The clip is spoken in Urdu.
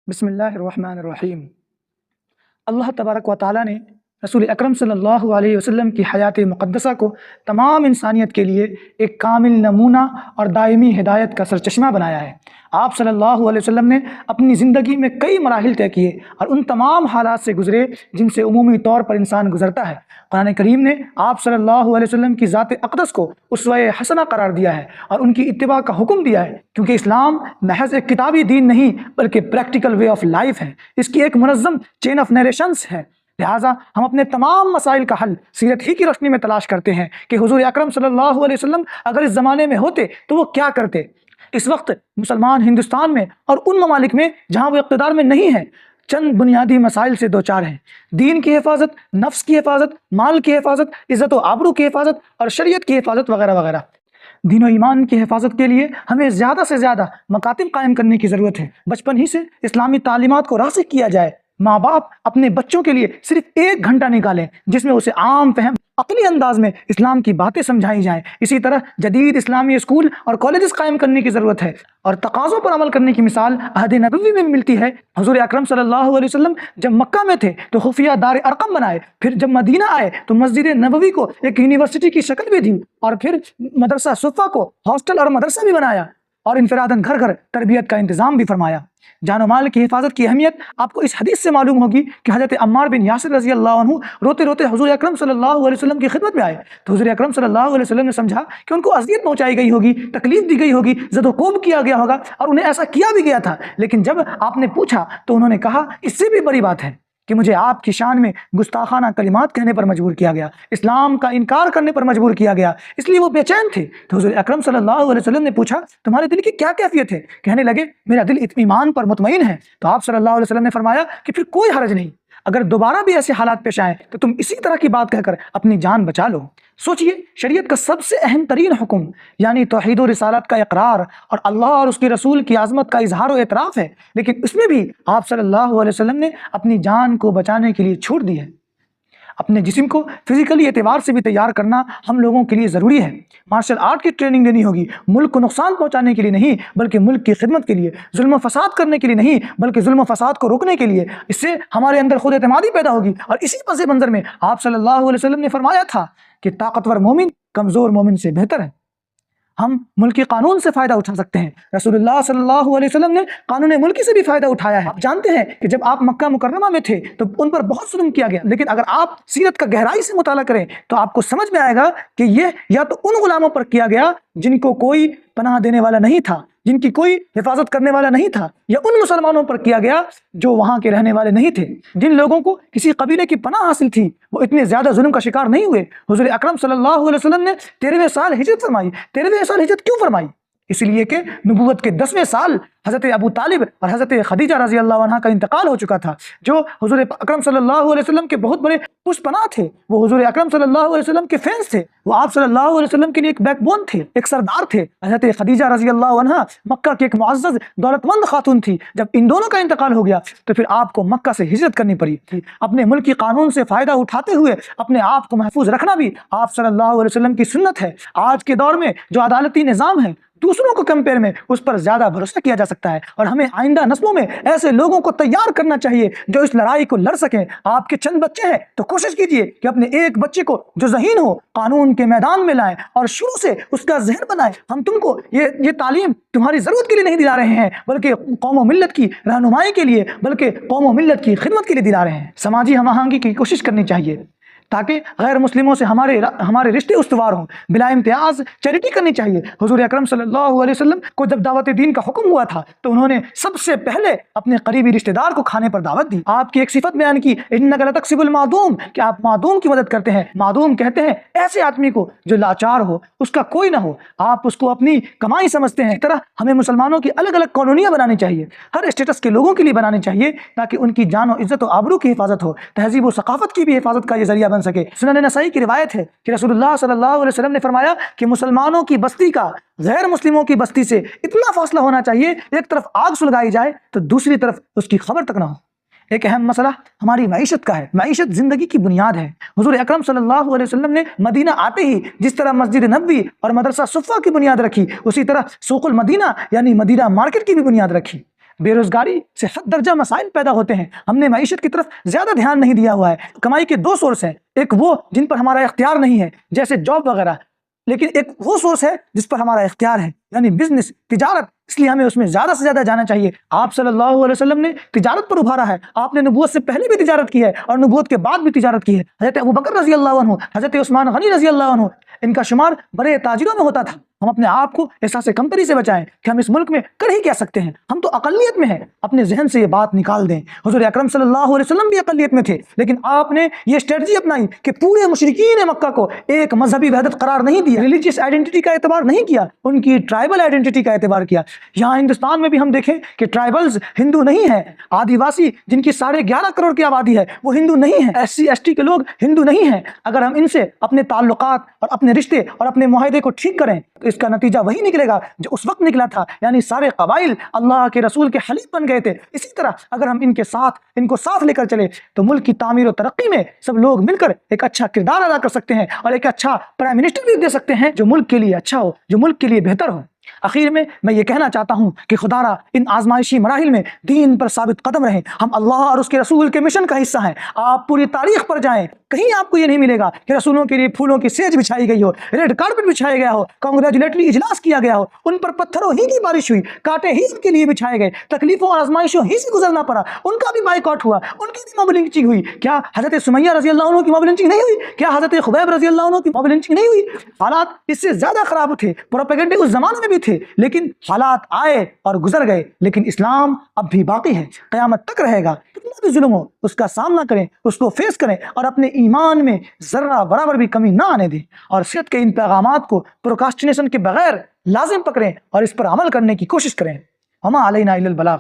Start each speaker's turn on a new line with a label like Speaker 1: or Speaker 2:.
Speaker 1: بسم اللہ الرحمن الرحیم۔ اللہ تبارک و تعالیٰ نے رسول اکرم صلی اللہ علیہ وسلم کی حیات مقدسہ کو تمام انسانیت کے لیے ایک کامل نمونہ اور دائمی ہدایت کا سرچشمہ بنایا ہے۔ آپ صلی اللہ علیہ وسلم نے اپنی زندگی میں کئی مراحل طے کیے اور ان تمام حالات سے گزرے جن سے عمومی طور پر انسان گزرتا ہے۔ قرآن کریم نے آپ صلی اللہ علیہ وسلم کی ذات اقدس کو اسوہ حسنہ قرار دیا ہے اور ان کی اتباع کا حکم دیا ہے، کیونکہ اسلام محض ایک کتابی دین نہیں بلکہ پریکٹیکل وے آف لائف ہے۔ اس کی ایک منظم چین آف نیریشنز ہے۔ لہٰذا ہم اپنے تمام مسائل کا حل سیرت ہی کی روشنی میں تلاش کرتے ہیں کہ حضور اکرم صلی اللہ علیہ وسلم اگر اس زمانے میں ہوتے تو وہ کیا کرتے۔ اس وقت مسلمان ہندوستان میں اور ان ممالک میں جہاں وہ اقتدار میں نہیں ہیں چند بنیادی مسائل سے دوچار ہیں: دین کی حفاظت، نفس کی حفاظت، مال کی حفاظت، عزت و آبرو کی حفاظت اور شریعت کی حفاظت وغیرہ وغیرہ۔ دین و ایمان کی حفاظت کے لیے ہمیں زیادہ سے زیادہ مکاتب قائم کرنے کی ضرورت ہے۔ بچپن ہی سے اسلامی تعلیمات کو راسخ کیا جائے۔ ماں باپ اپنے بچوں کے لیے صرف 1 گھنٹہ نکالیں جس میں اسے عام فہم عقلی انداز میں اسلام کی باتیں سمجھائی جائیں۔ اسی طرح جدید اسلامی اسکول اور کالجز قائم کرنے کی ضرورت ہے، اور تقاضوں پر عمل کرنے کی مثال عہد نبوی میں ملتی ہے۔ حضور اکرم صلی اللہ علیہ وسلم جب مکہ میں تھے تو خفیہ دار ارقم بنائے، پھر جب مدینہ آئے تو مسجد نبوی کو ایک یونیورسٹی کی شکل بھی دی، اور پھر مدرسہ صفہ کو ہاسٹل اور مدرسہ بھی بنایا، اور انفراداً گھر گھر تربیت کا انتظام بھی فرمایا۔ جان و مال کی حفاظت کی اہمیت آپ کو اس حدیث سے معلوم ہوگی کہ حضرت عمار بن یاسر رضی اللہ عنہ روتے روتے حضور اکرم صلی اللہ علیہ وسلم کی خدمت میں آئے تو حضور اکرم صلی اللہ علیہ وسلم نے سمجھا کہ ان کو اذیت پہنچائی گئی ہوگی، تکلیف دی گئی ہوگی، زد و کوب کیا گیا ہوگا، اور انہیں ایسا کیا بھی گیا تھا۔ لیکن جب آپ نے پوچھا تو انہوں نے کہا اس سے بھی بڑی بات ہے کہ مجھے آپ کی شان میں گستاخانہ کلمات کہنے پر مجبور کیا گیا، اسلام کا انکار کرنے پر مجبور کیا گیا، اس لیے وہ بے چین تھے۔ تو حضور اکرم صلی اللہ علیہ وسلم نے پوچھا تمہارے دل کی کیا کیفیت ہے؟ کہنے لگے میرا دل ایمان پر مطمئن ہے۔ تو آپ صلی اللہ علیہ وسلم نے فرمایا کہ پھر کوئی حرج نہیں، اگر دوبارہ بھی ایسے حالات پیش آئیں تو تم اسی طرح کی بات کہہ کر اپنی جان بچا لو۔ سوچئے، شریعت کا سب سے اہم ترین حکم یعنی توحید و رسالت کا اقرار اور اللہ اور اس کے رسول کی عظمت کا اظہار و اعتراف ہے، لیکن اس میں بھی آپ صلی اللہ علیہ وسلم نے اپنی جان کو بچانے کے لیے چھوٹ دی ہے۔ اپنے جسم کو فزیکلی اعتبار سے بھی تیار کرنا ہم لوگوں کے لیے ضروری ہے۔ مارشل آرٹ کی ٹریننگ دینی ہوگی، ملک کو نقصان پہنچانے کے لیے نہیں بلکہ ملک کی خدمت کے لیے، ظلم و فساد کرنے کے لیے نہیں بلکہ ظلم و فساد کو روکنے کے لیے۔ اس سے ہمارے اندر خود اعتمادی پیدا ہوگی، اور اسی پس منظر میں آپ صلی اللہ علیہ وسلم نے فرمایا تھا کہ طاقتور مومن کمزور مومن سے بہتر ہے۔ ہم ملکی قانون سے فائدہ اٹھا سکتے ہیں، رسول اللہ صلی اللہ علیہ وسلم نے قانون ملکی سے بھی فائدہ اٹھایا ہے۔ آپ جانتے ہیں کہ جب آپ مکہ مکرمہ میں تھے تو ان پر بہت ظلم کیا گیا، لیکن اگر آپ سیرت کا گہرائی سے مطالعہ کریں تو آپ کو سمجھ میں آئے گا کہ یہ یا تو ان غلاموں پر کیا گیا جن کو کوئی پناہ دینے والا نہیں تھا، جن کی کوئی حفاظت کرنے والا نہیں تھا، یا ان مسلمانوں پر کیا گیا جو وہاں کے رہنے والے نہیں تھے۔ جن لوگوں کو کسی قبیلے کی پناہ حاصل تھی وہ اتنے زیادہ ظلم کا شکار نہیں ہوئے۔ حضور اکرم صلی اللہ علیہ وسلم نے 13ویں سال ہجرت فرمائی۔ 13ویں سال ہجرت کیوں فرمائی؟ اس لیے کہ نبوت کے 10ویں سال حضرت ابو طالب اور حضرت خدیجہ رضی اللہ عنہ کا انتقال ہو چکا تھا، جو حضور اکرم صلی اللہ علیہ وسلم کے بہت بڑے پشت پناہ تھے۔ وہ حضور اکرم صلی اللہ علیہ وسلم کے فینس تھے، وہ آپ صلی اللہ علیہ وسلم کے لیے ایک بیک بون تھے، ایک سردار تھے۔ حضرت خدیجہ رضی اللہ عنہ مکہ کی ایک معزز دولت مند خاتون تھی۔ جب ان دونوں کا انتقال ہو گیا تو پھر آپ کو مکہ سے ہجرت کرنی پڑی تھی۔ اپنے ملک کی قانون سے فائدہ اٹھاتے ہوئے اپنے آپ کو محفوظ رکھنا بھی آپ صلی اللہ علیہ وسلم کی سنت ہے۔ آج کے دور میں جو عدالتی نظام ہے دوسروں کو کمپیئر میں اس پر زیادہ بھروسہ کیا جا سکتا ہے، اور ہمیں آئندہ نسلوں میں ایسے لوگوں کو تیار کرنا چاہیے جو اس لڑائی کو لڑ سکیں۔ آپ کے چند بچے ہیں تو کوشش کیجئے کہ اپنے ایک بچے کو جو ذہین ہو قانون کے میدان میں لائیں اور شروع سے اس کا ذہن بنائیں۔ ہم تم کو یہ تعلیم تمہاری ضرورت کے لیے نہیں دلا رہے ہیں بلکہ قوم و ملت کی رہنمائی کے لیے، بلکہ قوم و ملت کی خدمت کے لیے دلا رہے ہیں۔ سماجی ہم آہنگی کی کوشش کرنی چاہیے تاکہ غیر مسلموں سے ہمارے رشتے استوار ہوں۔ بلا امتیاز چیریٹی کرنی چاہیے۔ حضور اکرم صلی اللہ علیہ وسلم کو جب دعوت دین کا حکم ہوا تھا تو انہوں نے سب سے پہلے اپنے قریبی رشتہ دار کو کھانے پر دعوت دی۔ آپ کی ایک صفت بیان کی، انک لتکسب المعدوم، کہ آپ معدوم کی مدد کرتے ہیں۔ معدوم کہتے ہیں ایسے آدمی کو جو لاچار ہو، اس کا کوئی نہ ہو، آپ اس کو اپنی کمائی سمجھتے ہیں۔ اس طرح ہمیں مسلمانوں کی الگ الگ کالونیاں بنانی چاہیے، ہر اسٹیٹس کے لوگوں کے لیے بنانی چاہیے تاکہ ان کی جان و عزت و آبرو کی حفاظت ہو، تہذیب و ثقافت کی بھی حفاظت کا یہ ذریعہ بن سکے۔ سنن نسائی کی روایت ہے کہ رسول اللہ صلی اللہ علیہ وسلم نے فرمایا کہ مسلمانوں کی بستی کا غیر مسلموں کی بستی سے اتنا فاصلہ ہونا چاہیے، ایک طرف آگ سلگائی جائے تو دوسری طرف اس کی خبر تک نہ ہو۔ ایک اہم مسئلہ ہماری معیشت کا ہے۔ معیشت زندگی کی بنیاد ہے۔ حضور اکرم صلی اللہ علیہ وسلم نے مدینہ آتے ہی جس طرح مسجد نبوی اور مدرسہ صفہ کی بنیاد رکھی، اسی طرح سوق المدینہ یعنی مدینہ مارکیٹ کی بھی بنیاد رکھی۔ بے روزگاری سے حد درجہ مسائل پیدا ہوتے ہیں. ہم نے معیشت کی طرف زیادہ دھیان نہیں دیا ہوا ہے. کمائی کے دو سورس ہیں، ایک وہ جن پر ہمارا اختیار نہیں ہے جیسے جاب وغیرہ، لیکن ایک وہ سورس ہے جس پر ہمارا اختیار ہے، یعنی بزنس، تجارت. اس لیے ہمیں اس میں زیادہ سے زیادہ جانا چاہیے. آپ صلی اللہ علیہ وسلم نے تجارت پر ابھارا ہے. آپ نے نبوت سے پہلے بھی تجارت کی ہے اور نبوت کے بعد بھی تجارت کی ہے. حضرت ابوبکر رضی اللہ عنہ، حضرت عثمان غنی رضی اللہ عنہ، ان کا شمار بڑے تاجروں میں ہوتا تھا. ہم اپنے آپ کو احساس کمتری سے بچائیں کہ ہم اس ملک میں کر ہی کیا سکتے ہیں، ہم تو اقلیت میں ہیں. اپنے ذہن سے یہ بات نکال دیں. حضور اکرم صلی اللہ علیہ وسلم بھی اقلیت میں تھے، لیکن آپ نے یہ اسٹریٹجی اپنائی کہ پورے مشرکین مکہ کو ایک مذہبی وحدت قرار نہیں دیا، ریلیجیس آئیڈینٹی کا اعتبار نہیں کیا، ان کی ٹرائبل آئیڈینٹی کا اعتبار کیا. یہاں ہندوستان میں بھی ہم دیکھیں کہ ٹرائبلز ہندو نہیں ہیں. آدیواسی جن کی 11.5 کروڑ کی آبادی ہے وہ ہندو نہیں ہیں. SC ST کے لوگ ہندو نہیں ہیں. اگر ہم ان سے اپنے تعلقات اور اپنے رشتے اور اپنے معاہدے کو ٹھیک کریں تو اس کا نتیجہ وہی نکلے گا جو اس وقت نکلا تھا، یعنی سارے قبائل اللہ کے رسول کے حلیف بن گئے تھے. اسی طرح اگر ہم ان کو ساتھ لے کر چلے تو ملک کی تعمیر و ترقی میں سب لوگ مل کر ایک اچھا کردار ادا کر سکتے ہیں اور ایک اچھا پرائم منسٹر بھی دے سکتے ہیں جو ملک کے لیے اچھا ہو، جو ملک کے لیے بہتر ہو. اخیر میں یہ کہنا چاہتا ہوں کہ خدا را ان آزمائشی مراحل میں دین پر ثابت قدم رہیں. ہم اللہ اور اس کے رسول کے مشن کا حصہ ہیں. آپ پوری تاریخ پر جائیں، کہیں آپ کو یہ نہیں ملے گا کہ رسولوں کے لیے پھولوں کی سیج بچھائی گئی ہو، ریڈ کارپٹ بچھایا گیا ہو، کانگریچولیٹری اجلاس کیا گیا ہو، ان پر پتھروں ہی کی بارش ہوئی، کانٹے ہی ان کے لیے بچھائے گئے، تکلیفوں اور آزمائشوں ہی سے گزرنا پڑا، ان کا بھی بائیکاٹ ہوا، ان کی بھی موب لنچنگ ہوئی. کیا حضرت سمیہ رضی اللہ عنہ کی موب لنچنگ نہیں ہوئی؟ کیا حضرت خبیب رضی اللہ عنہ کی موب لنچنگ نہیں ہوئی؟ حالات اس سے زیادہ خراب تھے، پروپیگنڈے اس زمانے میں بھی تھے، لیکن حالات آئے اور گزر گئے. لیکن اسلام اب بھی باقی ہے، قیامت تک رہے گا. کتنا بھی ظلم ہو اس کا سامنا کریں، اس کو فیس کریں اور اپنے ایمان میں ذرہ برابر بھی کمی نہ آنے دیں. اور صحت کے ان پیغامات کو پروکاسٹینیشن کے بغیر لازم پکڑیں اور اس پر عمل کرنے کی کوشش کریں. وما علینا الا البلاغ.